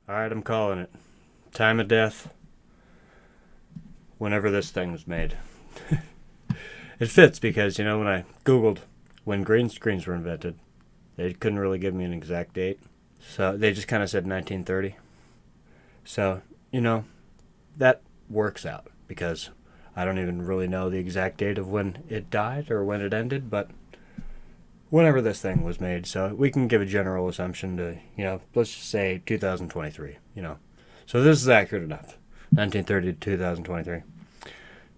Alright, I'm calling it. Time of death. Whenever this thing was made. It fits because, when I Googled when green screens were invented, they couldn't really give me an exact date. So they just kind of said 1930. So, that works out because I don't even really know the exact date of when it died or when it ended, but whenever this thing was made. So we can give a general assumption to, let's just say 2023, So this is accurate enough. 1930 to 2023.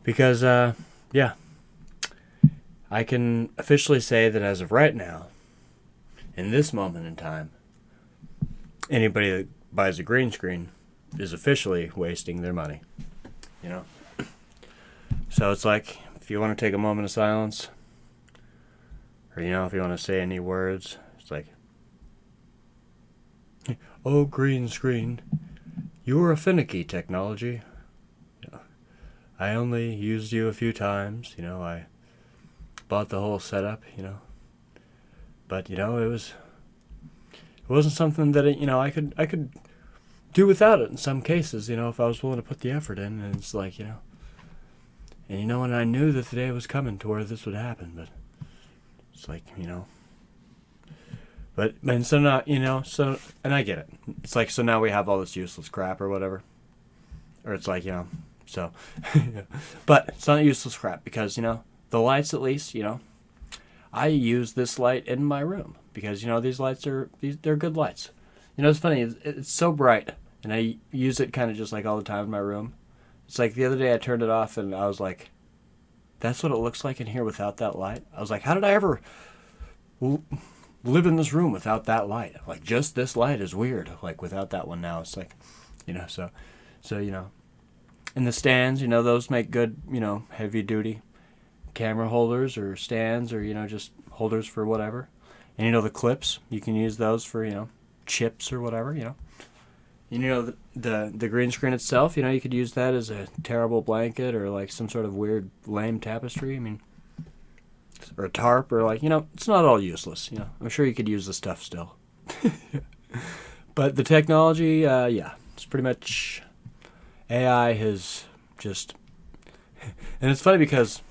Because, yeah, I can officially say that as of right now, in this moment in time, anybody that buys a green screen is officially wasting their money. So it's like, if you want to take a moment of silence, or, if you want to say any words, it's like, oh, green screen, you were a finicky technology. I only used you a few times, I bought the whole setup, But, it wasn't something that, I could do without it in some cases, if I was willing to put the effort in. And it's like, and, and I knew that the day was coming to where this would happen, but it's like, But, and so now, and I get it. It's like, so now we have all this useless crap or whatever. Or it's like, so. But it's not useless crap because, the lights at least, I use this light in my room because, these lights they're good lights. It's funny. It's so bright and I use it kind of just like all the time in my room. It's like the other day I turned it off and I was like, that's what it looks like in here without that light. I was like, how did I ever live in this room without that light? Like, just this light is weird. Like, without that one now, it's like, so, and the stands, those make good, heavy duty camera holders or stands or, just holders for whatever. And, the clips, you can use those for, chips or whatever, the green screen itself, you could use that as a terrible blanket or like some sort of weird lame tapestry. I mean, or a tarp or like, it's not all useless. I'm sure you could use the stuff still. But the technology, yeah, it's pretty much AI has just, and it's funny because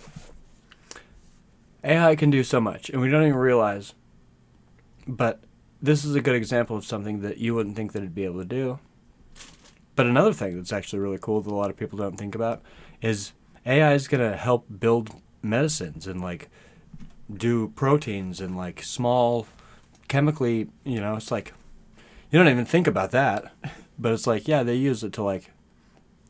AI can do so much and we don't even realize, but this is a good example of something that you wouldn't think that it'd be able to do. But another thing that's actually really cool that a lot of people don't think about is AI is going to help build medicines and like do proteins and like small chemically, it's like, you don't even think about that. But it's like, yeah, they use it to like,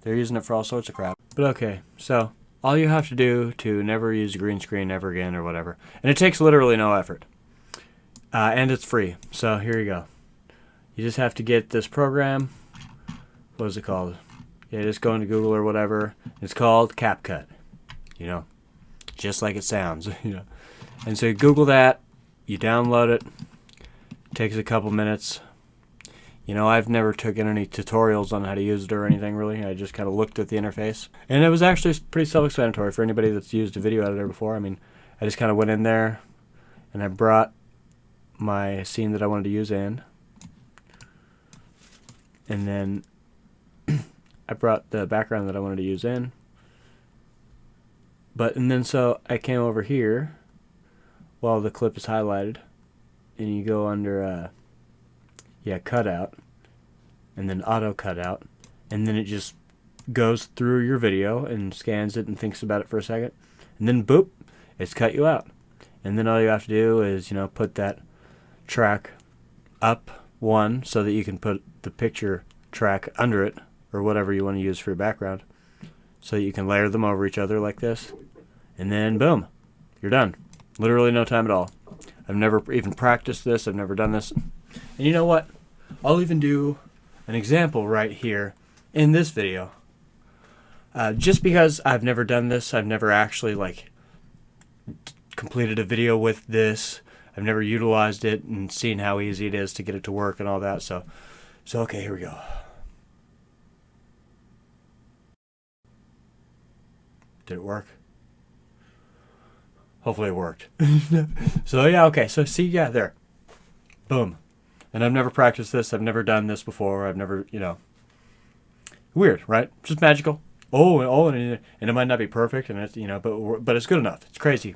they're using it for all sorts of crap. But okay, so all you have to do to never use a green screen ever again or whatever, and it takes literally no effort. And it's free. So here you go. You just have to get this program. What is it called? Yeah, just go into Google or whatever. It's called CapCut. Just like it sounds. And so you Google that. You download it. It takes a couple minutes. I've never taken any tutorials on how to use it or anything really. I just kind of looked at the interface. And it was actually pretty self-explanatory for anybody that's used a video editor before. I mean, I just kind of went in there and I brought my scene that I wanted to use in, and then I brought the background that I wanted to use in, and then so I came over here while the clip is highlighted and you go under cutout and then auto cutout, and then it just goes through your video and scans it and thinks about it for a second, and then boop, it's cut you out. And then all you have to do is put that track up one so that you can put the picture track under it or whatever you want to use for your background, so that you can layer them over each other like this, and then boom, you're done. Literally no time at all. I've never even practiced this. I've never done this. And you know what? I'll even do an example right here in this video. Just because I've never done this, I've never actually like completed a video with this. I've never utilized it and seen how easy it is to get it to work and all that. So okay, here we go. Did it work? Hopefully it worked. So yeah, okay. So see, yeah, there. Boom. And I've never practiced this. I've never done this before. I've never, weird, right? Just magical. And it might not be perfect, and it's, but it's good enough. It's crazy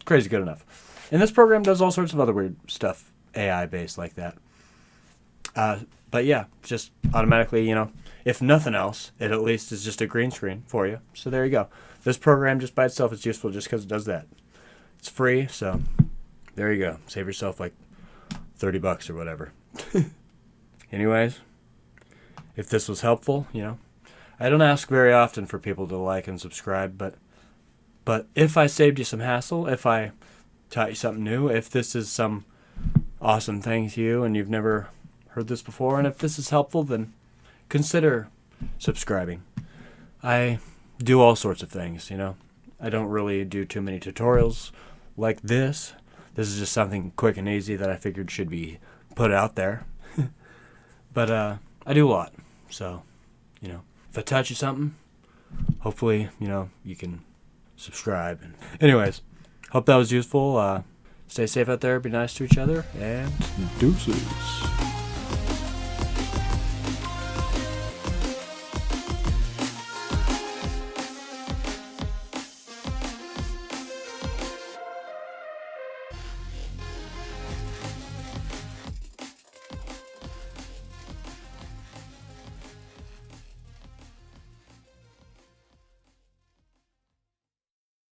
good enough. And this program does all sorts of other weird stuff, AI based like that. But yeah, just automatically, if nothing else, it at least is just a green screen for you. So there you go. This program just by itself is useful just because it does that. It's free, so there you go. Save yourself like $30 or whatever. Anyways, if this was helpful, I don't ask very often for people to like and subscribe, but if I saved you some hassle, if I taught you something new, if this is some awesome thing to you and you've never heard this before, and if this is helpful, then consider subscribing. I do all sorts of things, I don't really do too many tutorials like this. This is just something quick and easy that I figured should be put out there. But I do a lot. So, if I taught you something, hopefully, you can subscribe. And anyways, hope that was useful. Stay safe out there, be nice to each other, and deuces.